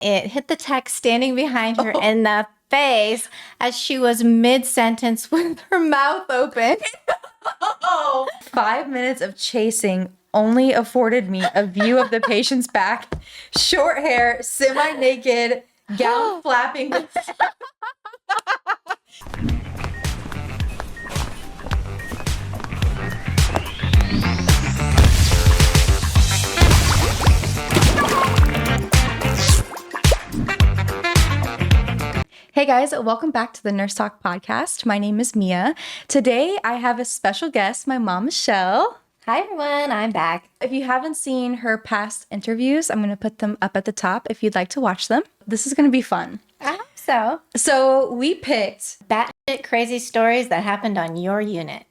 It hit the tech standing behind her in the face as she was mid-sentence with her mouth open. 5 minutes of chasing only afforded me a view of the patient's back, short hair, semi-naked, gown flapping. Hey guys, welcome back to the Nurse Talk podcast. My name is Mia. Today I have a special guest, my mom, Michelle. Hi everyone, I'm back. If you haven't seen her past interviews, I'm going to put them up at the top if you'd like to watch them. This is going to be fun. I hope so. So we picked... Batshit crazy stories that happened on your unit.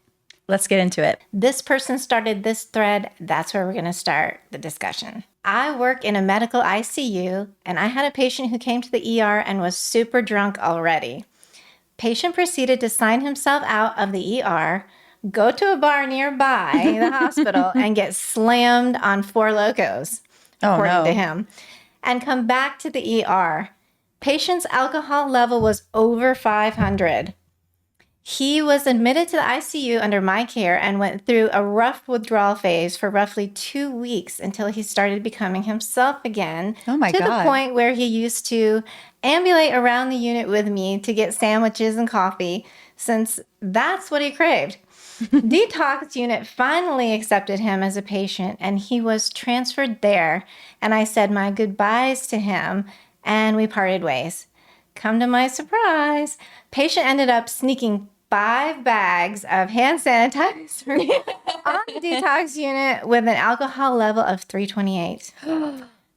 Let's get into it. This person started this thread. That's where we're going to start the discussion. I work in a medical ICU, and I had a patient who came to the ER and was super drunk already. Patient proceeded to sign himself out of the ER, go to a bar nearby the hospital, and get slammed on Four Locos, according to him, and come back to the ER. Patient's alcohol level was over 500. He was admitted to the ICU under my care and went through a rough withdrawal phase for roughly 2 weeks until he started becoming himself again. Oh my God. To the point where he used to ambulate around the unit with me to get sandwiches and coffee, since that's what he craved. Detox unit finally accepted him as a patient, and he was transferred there. And I said my goodbyes to him, and we parted ways. Come to my surprise, patient ended up sneaking 5 bags of hand sanitizer on the detox unit with an alcohol level of 328.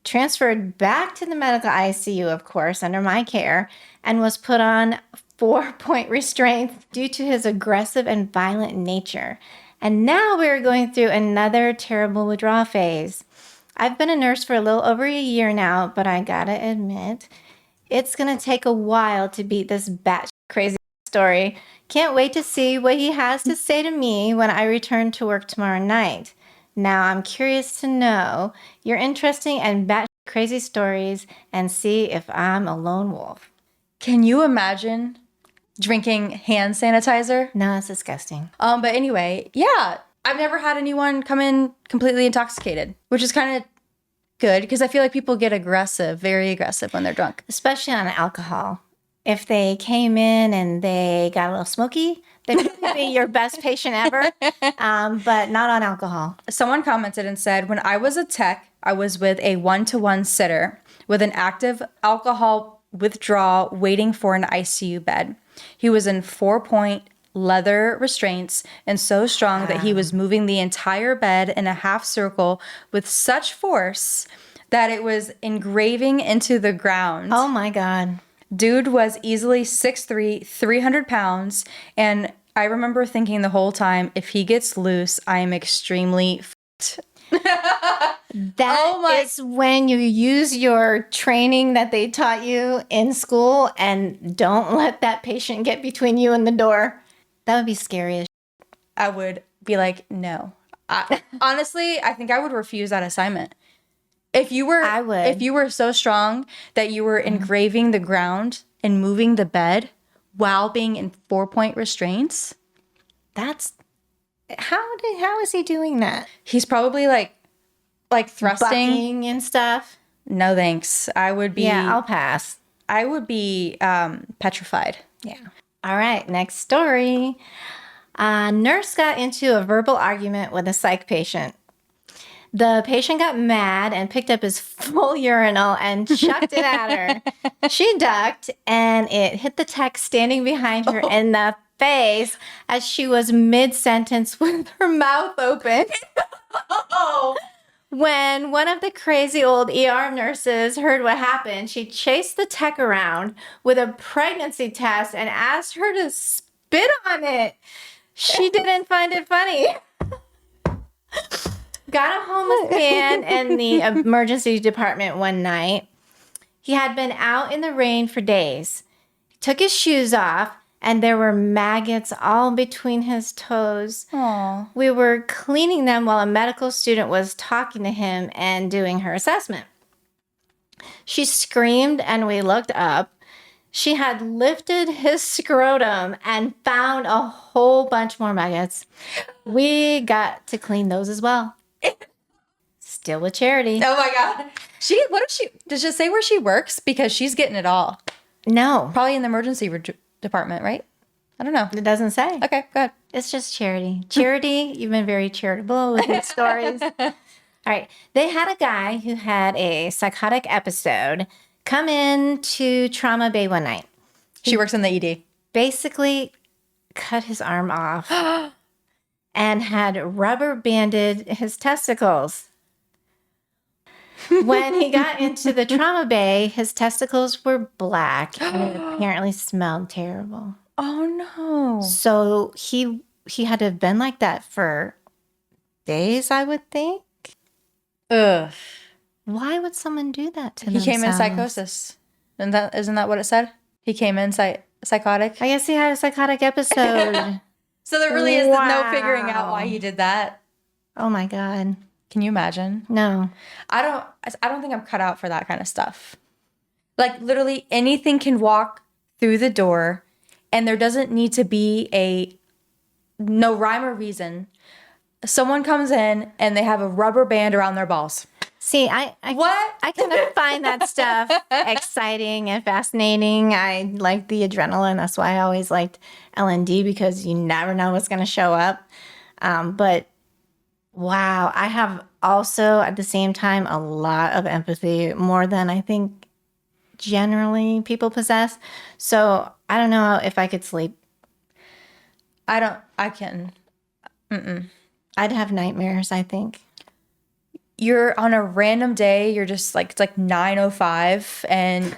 Transferred back to the medical ICU, of course, under my care, and was put on 4-point restraints due to his aggressive and violent nature. And now we're going through another terrible withdrawal phase. I've been a nurse for a little over a year now, but I gotta admit, it's going to take a while to beat this batshit crazy story. Can't wait to see what he has to say to me when I return to work tomorrow night. Now, I'm curious to know your interesting and batshit crazy stories and see if I'm a lone wolf. Can you imagine drinking hand sanitizer? No, it's disgusting. But anyway, yeah, I've never had anyone come in completely intoxicated, which is kind of good because I feel like people get aggressive, very aggressive when they're drunk. Especially on alcohol. If they came in and they got a little smoky, they could be your best patient ever, but not on alcohol. Someone commented and said, when I was a tech, I was with a 1-to-1 sitter with an active alcohol withdrawal waiting for an ICU bed. He was in 4-point leather restraints and so strong that he was moving the entire bed in a half circle with such force that it was engraving into the ground. Oh my God. Dude was easily 6'3", 300 pounds, and I remember thinking the whole time, if he gets loose, I am extremely f***ed. That is when you use your training that they taught you in school and don't let that patient get between you and the door. That would be scary as shit. I would be like, no. Honestly, I think I would refuse that assignment. If you were so strong that you were engraving the ground and moving the bed while being in 4-point restraints, that's how is he doing that? He's probably like thrusting bucking and stuff. No thanks. I would be. Yeah, I'll pass. I would be petrified. Yeah. All right, next story. A nurse got into a verbal argument with a psych patient. The patient got mad and picked up his full urinal and chucked it at her. She ducked, and it hit the tech standing behind her in the face as she was mid-sentence with her mouth open. When one of the crazy old ER nurses heard what happened, she chased the tech around with a pregnancy test and asked her to spit on it. She didn't find it funny. Got a homeless man in the emergency department one night. He had been out in the rain for days. He took his shoes off, and there were maggots all between his toes. Aww. We were cleaning them while a medical student was talking to him and doing her assessment. She screamed and we looked up. She had lifted his scrotum and found a whole bunch more maggots. We got to clean those as well. Still with Charity. Oh my God. Does she say where she works? Because she's getting it all. No, Probably in the emergency department, right? I don't know. it doesn't say. Okay, go ahead. It's just Charity. Charity, you've been very charitable with your stories. All right. They had a guy who had a psychotic episode come into Trauma Bay one night. She works in the ED. Basically cut his arm off and had rubber banded his testicles. When he got into the trauma bay, his testicles were black and it apparently smelled terrible. Oh no. So he had to have been like that for days, I would think. Ugh. Why would someone do that to He themselves? came in psychosis. And isn't that what it said? He came in psychotic. I guess he had a psychotic episode. So there really is no Wow. figuring out why he did that. Oh my God. Can you imagine? No. I don't think I'm cut out for that kind of stuff. Like literally anything can walk through the door and there doesn't need to be no rhyme or reason. Someone comes in and they have a rubber band around their balls. See, I What? I kind of find that stuff exciting and fascinating. I like the adrenaline. That's why I always liked LND because you never know what's going to show up. But wow, I have also at the same time a lot of empathy, more than I think generally people possess. So I don't know if I could sleep. I can. I'd have nightmares, I think. You're on a random day, you're just like, it's like 9:05 and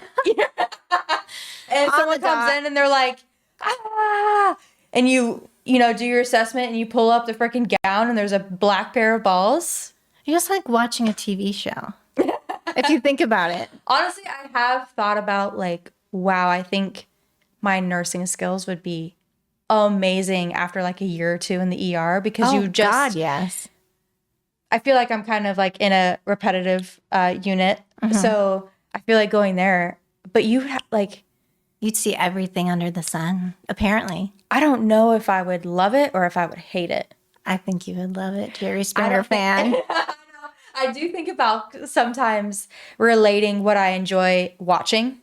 and someone comes in and they're like, ah, and you do your assessment and you pull up the freaking gown and there's a black pair of balls. You're just like watching a TV show. If you think about it. Honestly, I have thought about like, wow, I think my nursing skills would be amazing after like a year or two in the ER because God, yes. I feel like I'm kind of like in a repetitive unit. So I feel like going there, but You'd see everything under the sun, apparently. I don't know if I would love it or if I would hate it. I think you would love it. Jerry Springer fan. I do think about sometimes relating what I enjoy watching.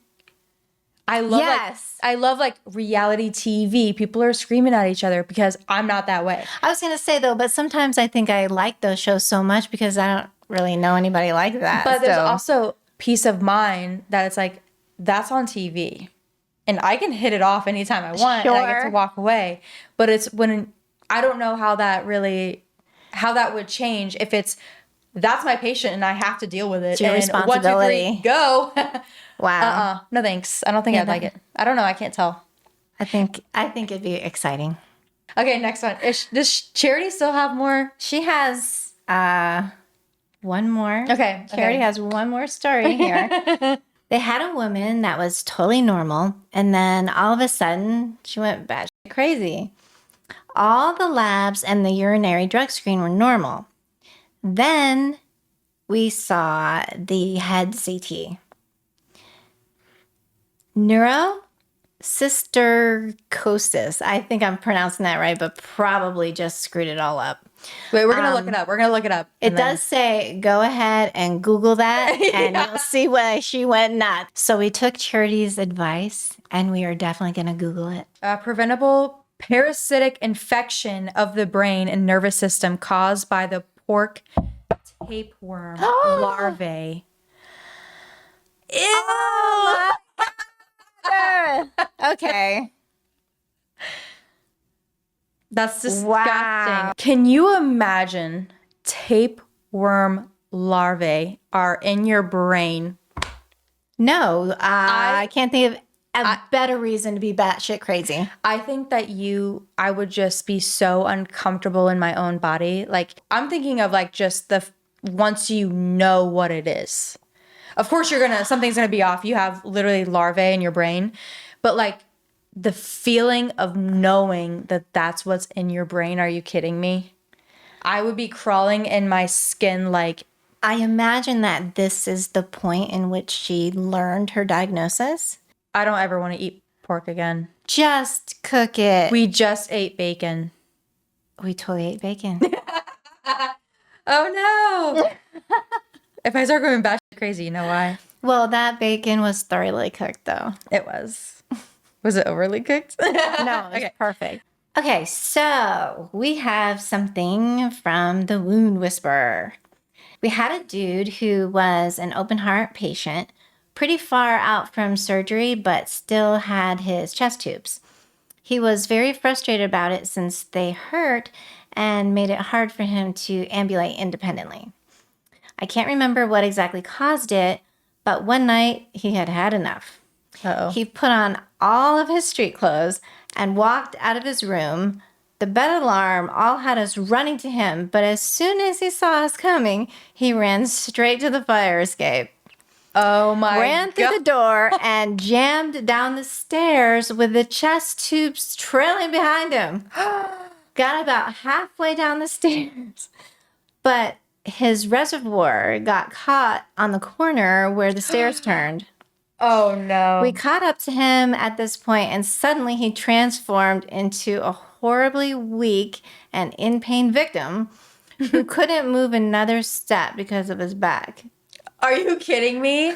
I love like reality TV. People are screaming at each other because I'm not that way. I was going to say, though, but sometimes I think I like those shows so much because I don't really know anybody like that. But there's also peace of mind that it's like, that's on TV. And I can hit it off anytime I want and I get to walk away. But it's when I don't know how that would change if that's my patient and I have to deal with it. It's your and responsibility. 1, 2, 3, go. Wow. No thanks. I don't think I'd like it. I don't know. I can't tell. I think it'd be exciting. Okay, next one. Does Charity still have more? She has one more. Okay. Charity has one more story here. They had a woman that was totally normal, and then all of a sudden, she went batshit crazy. All the labs and the urinary drug screen were normal. Then we saw the head CT. Neurocysticercosis. I think I'm pronouncing that right, but probably just screwed it all up. Wait, we're going to look it up. We're going to look it up. It does say go ahead and Google that and you'll see why she went nuts. So we took Charity's advice and we are definitely going to Google it. Preventable parasitic infection of the brain and nervous system caused by the pork tapeworm larvae. Ew! Oh, okay. That's disgusting. Wow. Can you imagine tapeworm larvae are in your brain? No, I can't think of a better reason to be batshit crazy. I think that I would just be so uncomfortable in my own body. Like, I'm thinking of like just once you know what it is. Of course, something's gonna be off. You have literally larvae in your brain, but like the feeling of knowing that that's what's in your brain. Are you kidding me? I would be crawling in my skin like I imagine that this is the point in which she learned her diagnosis. I don't ever want to eat pork again. Just cook it. We just ate bacon. We totally ate bacon. Oh no! If I start going batshit crazy, you know why? Well, that bacon was thoroughly cooked, though. It was. Was it overly cooked? No, it was perfect. Okay, so we have something from the Wound Whisperer. We had a dude who was an open heart patient, pretty far out from surgery, but still had his chest tubes. He was very frustrated about it since they hurt and made it hard for him to ambulate independently. I can't remember what exactly caused it, but one night he had had enough. Uh-oh. He put on all of his street clothes and walked out of his room. The bed alarm all had us running to him, but as soon as he saw us coming, he ran straight to the fire escape. Oh my God. Ran through the door and jammed down the stairs with the chest tubes trailing behind him. Got about halfway down the stairs, but his reservoir got caught on the corner where the stairs turned. Oh no. We caught up to him at this point, and suddenly he transformed into a horribly weak and in pain victim who couldn't move another step because of his back. Are you kidding me?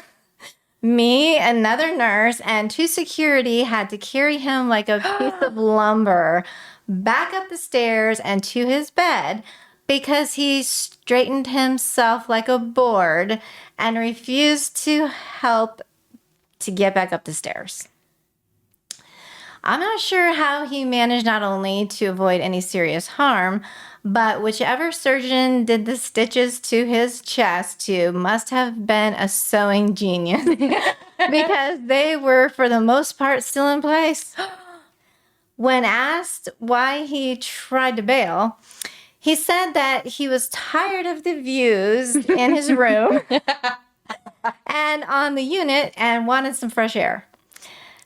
Me, another nurse, and 2 security had to carry him like a piece of lumber back up the stairs and to his bed because he straightened himself like a board and refused to help to get back up the stairs. I'm not sure how he managed not only to avoid any serious harm, but whichever surgeon did the stitches to his chest tube must have been a sewing genius because they were, for the most part, still in place. When asked why he tried to bail, he said that he was tired of the views in his room and on the unit and wanted some fresh air.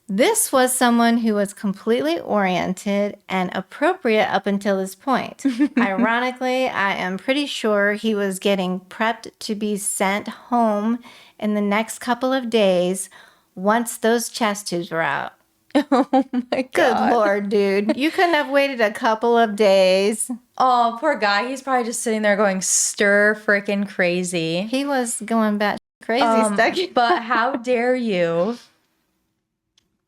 This was someone who was completely oriented and appropriate up until this point. Ironically, I am pretty sure he was getting prepped to be sent home in the next couple of days once those chest tubes were out. Oh my God. Good Lord, dude. You couldn't have waited a couple of days. Oh, poor guy. He's probably just sitting there going stir freaking crazy. He was going back crazy stuck. But how dare you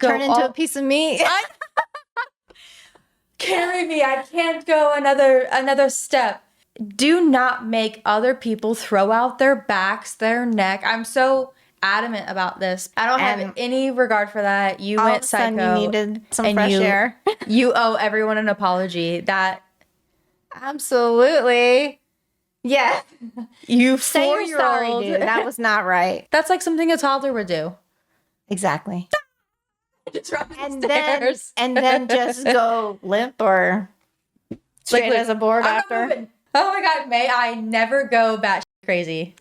Turn into a piece of meat. Carry me. I can't go another step. Do not make other people throw out their backs, their neck. I'm so adamant about this. I don't have any regard for that. You all went of a sudden psycho. you needed some fresh air. You owe everyone an apology. That absolutely. Yeah. You Say you're sorry, 4-year-old. dude. That was not right. That's like something a toddler would do. Exactly. Just run And stairs. then just go limp or straight as a board I'm after. not moving. Oh my God, may I never go batshit crazy.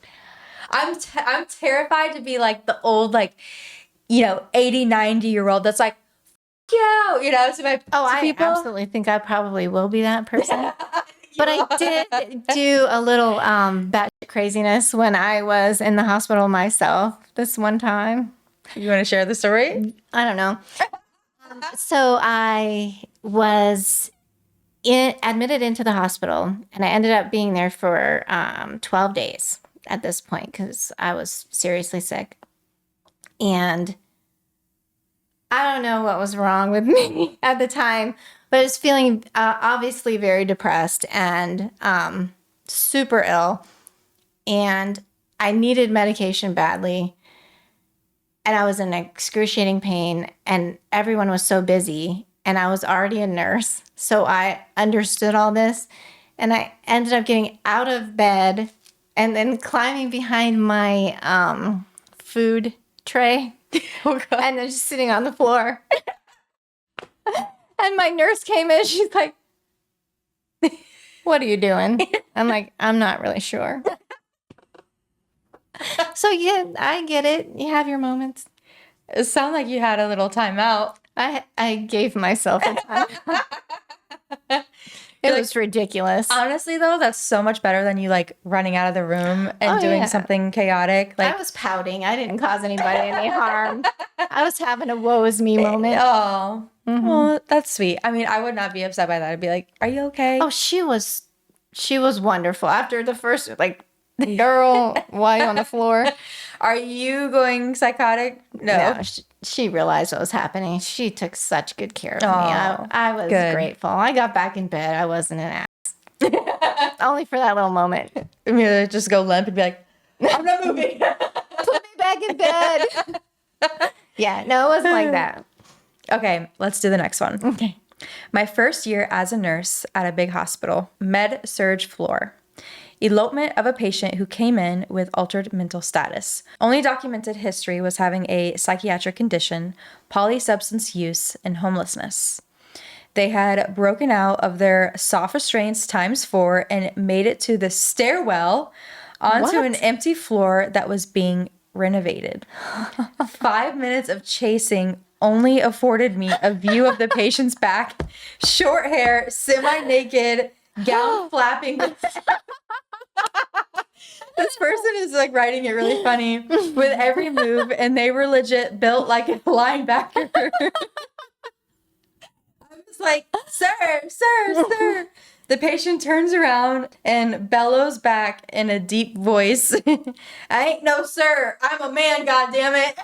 I'm terrified to be like the old, 80, 90-year-old that's like, you know, to my Oh, to I people. absolutely think I probably will be that person. But I did do a little batshit craziness when I was in the hospital myself this one time. You want to share the story? I don't know. So I was admitted into the hospital, and I ended up being there for 12 days at this point because I was seriously sick. And I don't know what was wrong with me at the time, but I was feeling obviously very depressed and super ill. And I needed medication badly. And I was in excruciating pain, and everyone was so busy, and I was already a nurse. So I understood all this, and I ended up getting out of bed and then climbing behind my food tray and then just sitting on the floor. And my nurse came in, she's like, "What are you doing?" I'm like, "I'm not really sure." So yeah, I get it. You have your moments. It sounded like you had a little time out. I gave myself a time. It was ridiculous. Honestly, though, that's so much better than you like running out of the room and doing something chaotic. Like I was pouting. I didn't cause anybody any harm. I was having a woe is me moment. Oh, well, that's sweet. I mean, I would not be upset by that. I'd be like, "Are you okay?" Oh, she was wonderful. After the first, like, girl, why you on the floor? Are you going psychotic? No. She realized what was happening. She took such good care of me. Oh, I was grateful. I got back in bed. I wasn't an ass. Only for that little moment. I'm gonna just go limp and be like, "I'm not moving. Put me back in bed." Yeah, no, it wasn't like that. Okay, let's do the next one. Okay. My first year as a nurse at a big hospital, med surge floor. Elopement of a patient who came in with altered mental status. Only documented history was having a psychiatric condition, polysubstance use, and homelessness. They had broken out of their soft restraints ×4 and made it to the stairwell onto an empty floor that was being renovated. 5 minutes of chasing only afforded me a view of the patient's back, short hair, semi-naked, gown flapping. This person is like writing it really funny with every move, and they were legit built like a linebacker. I was like, sir. The patient turns around and bellows back in a deep voice, "I ain't no sir. I'm a man, goddammit."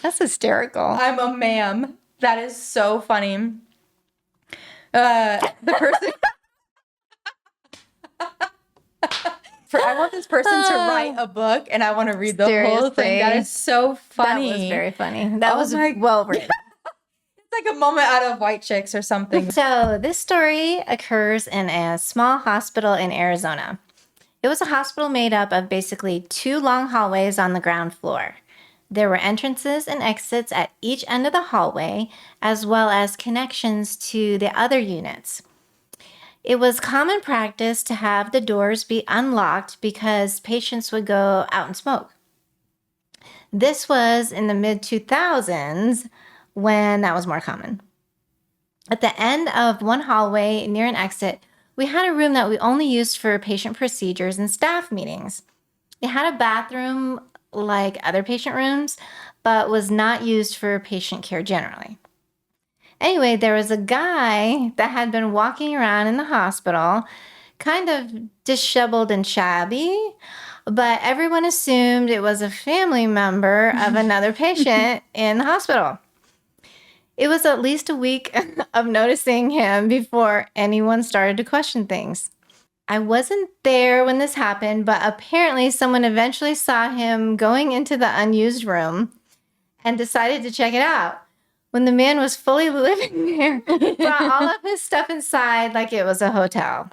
That's hysterical. I'm a ma'am. That is so funny. The person... I want this person to write a book, and I want to read the whole thing. That is so funny. That was very funny. That was well written. It's like a moment out of White Chicks or something. So this story occurs in a small hospital in Arizona. It was a hospital made up of basically 2 long hallways on the ground floor. There were entrances and exits at each end of the hallway, as well as connections to the other units. It was common practice to have the doors be unlocked because patients would go out and smoke. This was in the mid-2000s when that was more common. At the end of one hallway near an exit, we had a room that we only used for patient procedures and staff meetings. It had a bathroom like other patient rooms, but was not used for patient care generally. Anyway, there was a guy that had been walking around in the hospital, kind of disheveled and shabby, but everyone assumed it was a family member of another patient in the hospital. It was at least a week of noticing him before anyone started to question things. I wasn't there when this happened, but apparently someone eventually saw him going into the unused room and decided to check it out. When the man was fully living there, brought all of his stuff inside like it was a hotel.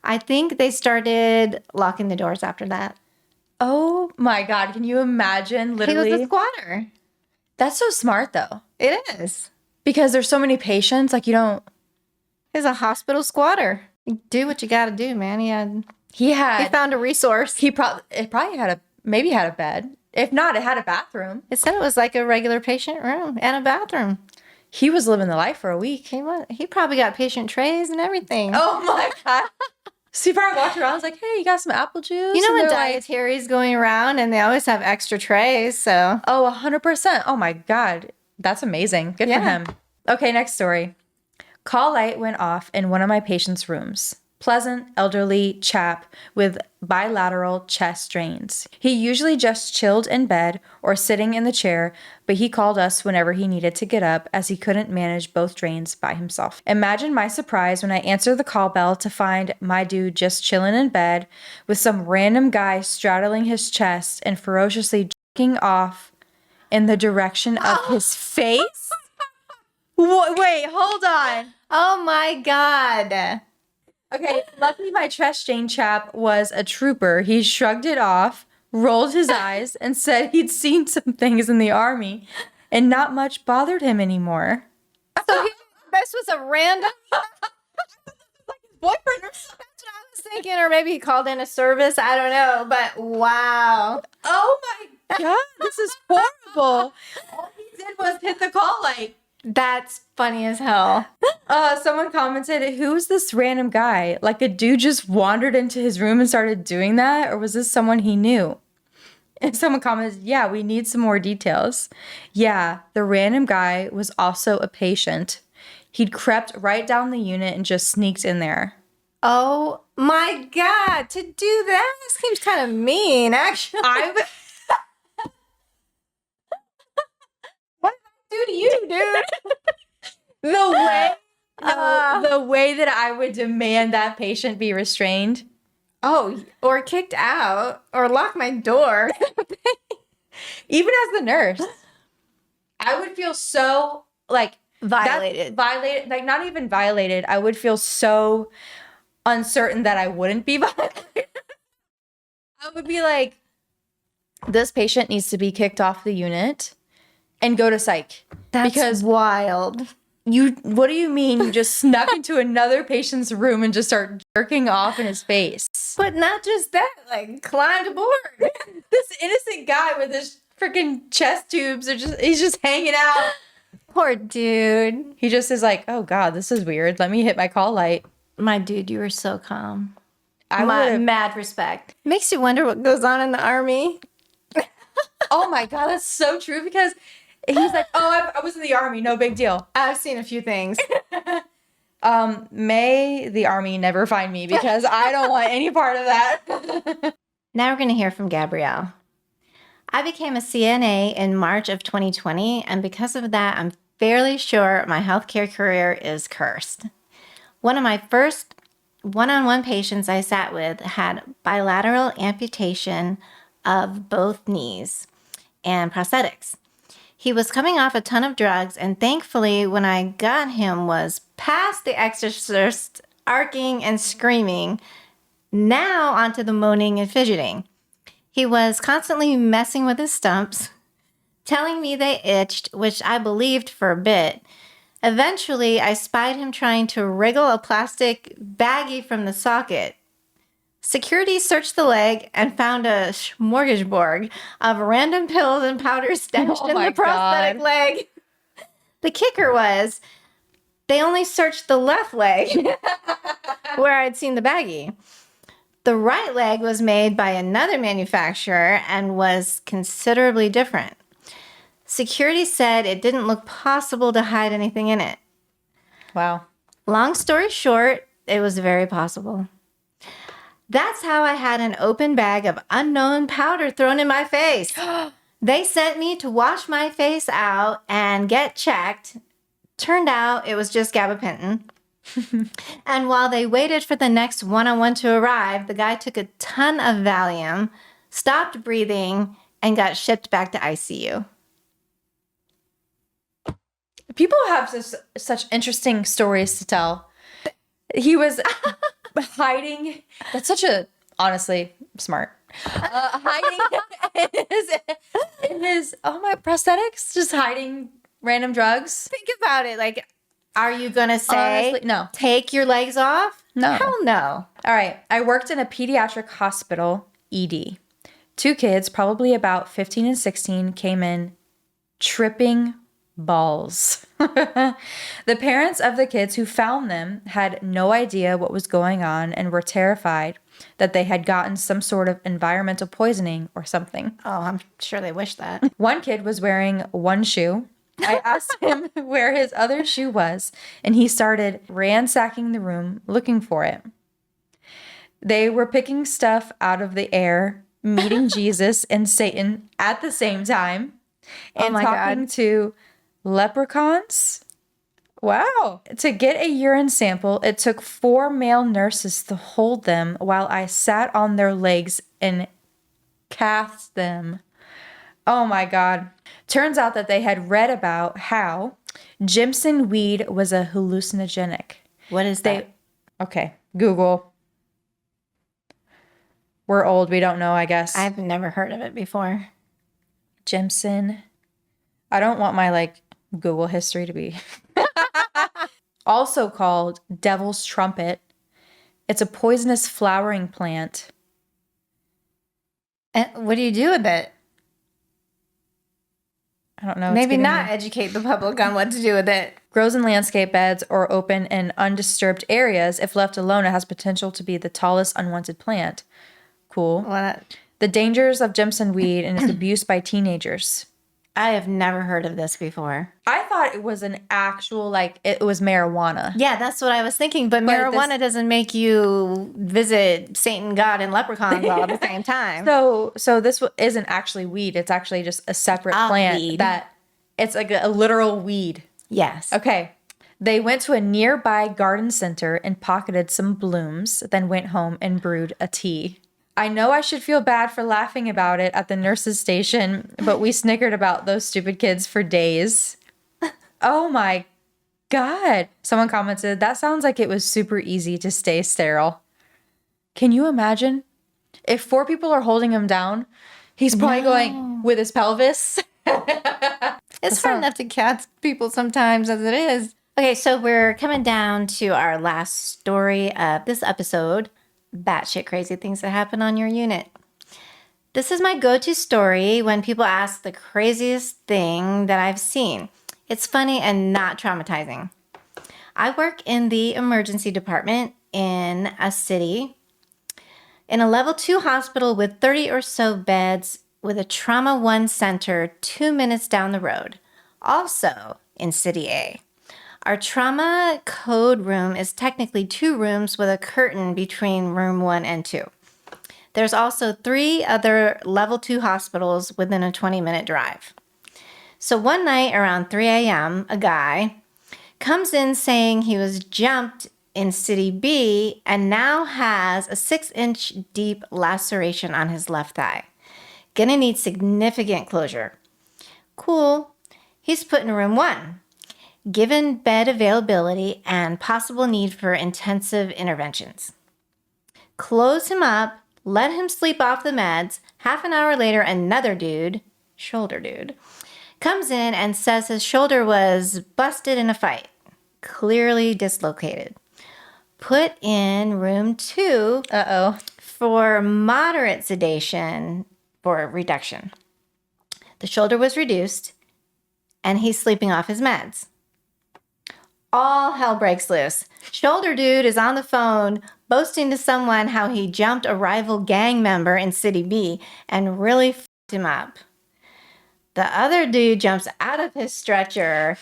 I think they started locking the doors after that. Oh my God, can you imagine literally? He was a squatter. That's so smart though. It is. Because there's so many patients, like you don't... He's a hospital squatter. You do what you gotta do, man. He found a resource. It probably had a bed. If not, it had a bathroom. It said it was like a regular patient room and a bathroom. He was living the life for a week. He probably got patient trays and everything. Oh my God. So he probably walked around and was like, "Hey, you got some apple juice?" You know when dietaries going around and they always have extra trays, so. Oh, 100%. Oh my God. That's amazing. Good for him. Okay, next story. Call light went off in one of my patients' rooms. Pleasant, elderly chap with bilateral chest drains. He usually just chilled in bed or sitting in the chair, but he called us whenever he needed to get up as he couldn't manage both drains by himself. Imagine my surprise when I answered the call bell to find my dude just chilling in bed with some random guy straddling his chest and ferociously jerking off in the direction of his face. Wait, hold on. Oh my God. Okay, luckily my chest drain chap was a trooper. He shrugged it off, rolled his eyes, and said he'd seen some things in the army and not much bothered him anymore. So this was a random... like his boyfriend or something. That's what I was thinking. Or maybe he called in a service. I don't know. But wow. Oh my God, this is horrible. All he did was hit the call light. That's funny as hell. Someone commented, who's this random guy? Like a dude just wandered into his room and started doing that? Or was this someone he knew? And someone commented, yeah, we need some more details. Yeah, the random guy was also a patient. He'd crept right down the unit and just sneaked in there. Oh my God, to do that seems kind of mean, actually. What did I do to you, dude? The way that I would demand that patient be restrained. Oh, or kicked out, or lock my door. Even as the nurse, I would feel so Violated. Violated, like not even violated. I would feel so uncertain that I wouldn't be violated. I would be like, this patient needs to be kicked off the unit and go to psych. That's because wild. What do you mean you just snuck into another patient's room and just start jerking off in his face? But not just that, like climbed aboard. This innocent guy with his freaking chest tubes he's just hanging out. Poor dude. He just is like, oh God, this is weird. Let me hit my call light. My dude, you were so calm. Mad respect. Makes you wonder what goes on in the army. Oh my God, that's so true because he's like, oh, I was in the army, no big deal. I've seen a few things. May the army never find me because I don't want any part of that. Now we're going to hear from Gabrielle. I became a CNA in March of 2020, and because of that, I'm fairly sure my healthcare career is cursed. One of my first one-on-one patients I sat with had bilateral amputation of both knees and prosthetics. He was coming off a ton of drugs, and thankfully, when I got him, was past the exorcist, arcing and screaming, now onto the moaning and fidgeting. He was constantly messing with his stumps, telling me they itched, which I believed for a bit. Eventually, I spied him trying to wriggle a plastic baggie from the socket. Security searched the leg and found a smorgasbord of random pills and powders stashed in the prosthetic leg. The kicker was, they only searched the left leg where I'd seen the baggie. The right leg was made by another manufacturer and was considerably different. Security said it didn't look possible to hide anything in it. Wow. Long story short, it was very possible. That's how I had an open bag of unknown powder thrown in my face. They sent me to wash my face out and get checked. Turned out it was just gabapentin. And while they waited for the next one-on-one to arrive, the guy took a ton of Valium, stopped breathing, and got shipped back to ICU. People have such interesting stories to tell. He was hiding. That's such a, honestly, smart. Hiding in his, oh my, prosthetics, just hiding random drugs. Think about it. Like, are you going to say, honestly, no, take your legs off? No. Hell no. All right. I worked in a pediatric hospital, ED. 2 kids, probably about 15 and 16, came in tripping balls. The parents of the kids who found them had no idea what was going on and were terrified that they had gotten some sort of environmental poisoning or something. Oh, I'm sure they wish that. One kid was wearing one shoe. I asked him where his other shoe was, and he started ransacking the room looking for it. They were picking stuff out of the air, meeting Jesus and Satan at the same time, and talking to leprechauns. Wow. To get a urine sample, it took 4 male nurses to hold them while I sat on their legs and cathed them. Oh my God. Turns out that they had read about how Jimson weed was a hallucinogenic. What is that? Okay, Google. We're old, we don't know, I guess. I've never heard of it before. Jimson. I don't want my Google history to be. Also called devil's trumpet. It's a poisonous flowering plant. And what do you do with it? I don't know. Maybe not educate the public on what to do with it. Grows in landscape beds or open and undisturbed areas. If left alone, it has potential to be the tallest unwanted plant. Cool. The dangers of Jimson weed and its abuse by teenagers. I have never heard of this before. I thought it was an actual, like, it was marijuana. Yeah, that's what I was thinking. But marijuana doesn't make you visit Satan, God, and leprechauns all at the same time. So this isn't actually weed. It's actually just a separate plant. Weed. That it's like a literal weed. Yes. Okay. They went to a nearby garden center and pocketed some blooms, then went home and brewed a tea. I know I should feel bad for laughing about it at the nurse's station, but we snickered about those stupid kids for days. Oh my God. Someone commented, that sounds like it was super easy to stay sterile. Can you imagine? If 4 people are holding him down, he's probably going with his pelvis. It's hard enough to catch people sometimes as it is. Okay, so we're coming down to our last story of this episode. Batshit crazy things that happen on your unit. This is my go-to story when people ask the craziest thing that I've seen. It's funny and not traumatizing. I work in the emergency department in a city, in a level 2 hospital with 30 or so beds with a trauma 1 center 2 minutes down the road. Also in City A. Our trauma code room is technically 2 rooms with a curtain between room 1 and 2. There's also 3 other level 2 hospitals within a 20-minute drive. So one night around 3 a.m., a guy comes in saying he was jumped in City B and now has a 6-inch deep laceration on his left thigh. Gonna need significant closure. Cool. He's put in room 1. Given bed availability and possible need for intensive interventions. Close him up, let him sleep off the meds. Half an hour later, another dude, shoulder dude, comes in and says his shoulder was busted in a fight, clearly dislocated. Put in room 2 for moderate sedation for reduction. The shoulder was reduced, and he's sleeping off his meds. All hell breaks loose. Shoulder dude is on the phone boasting to someone how he jumped a rival gang member in City B and really f***ed him up. The other dude jumps out of his stretcher,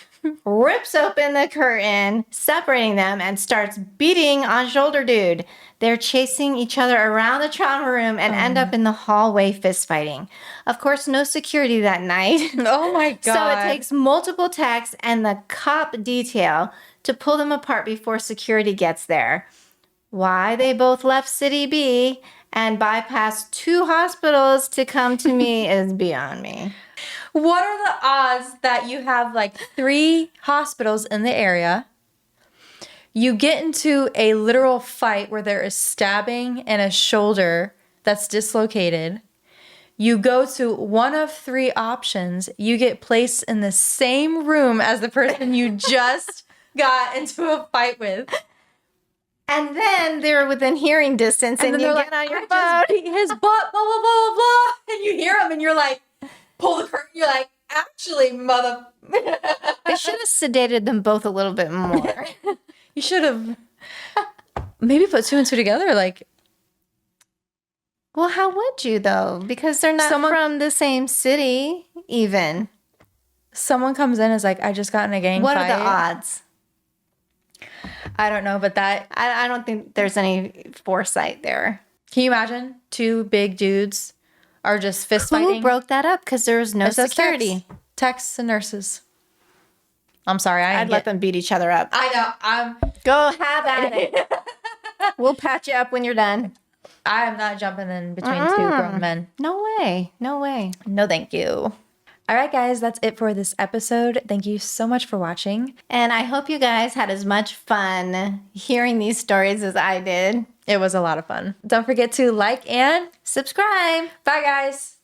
rips open the curtain, separating them, and starts beating on shoulder dude. They're chasing each other around the trauma room and end up in the hallway fistfighting. Of course, no security that night. Oh my God. So it takes multiple techs and the cop detail to pull them apart before security gets there. Why they both left City B and bypassed 2 hospitals to come to me is beyond me. What are the odds that you have like 3 hospitals in the area? You get into a literal fight where there is stabbing and a shoulder that's dislocated. You go to one of 3 options. You get placed in the same room as the person you just got into a fight with. And then they're within hearing distance and you get on your phone. Just beat his butt, blah, blah, blah, blah. And you hear him and you're like, pull the curtain. You're like, actually, mother. They should have sedated them both a little bit more. You should have maybe put 2 and 2 together. Like, well, how would you though? Because they're not from the same city, even. Someone comes in and is like, I just got in a gang fight. What are the odds? I don't know, but that I don't think there's any foresight there. Can you imagine 2 big dudes are just fist fighting? Who broke that up? Because there was no security. Techs and nurses. I'm sorry. I'd let them beat each other up. I know. Go have at it. We'll patch you up when you're done. I am not jumping in between 2 grown men. No way. No way. No, thank you. All right, guys, that's it for this episode. Thank you so much for watching. And I hope you guys had as much fun hearing these stories as I did. It was a lot of fun. Don't forget to like and subscribe. Bye, guys.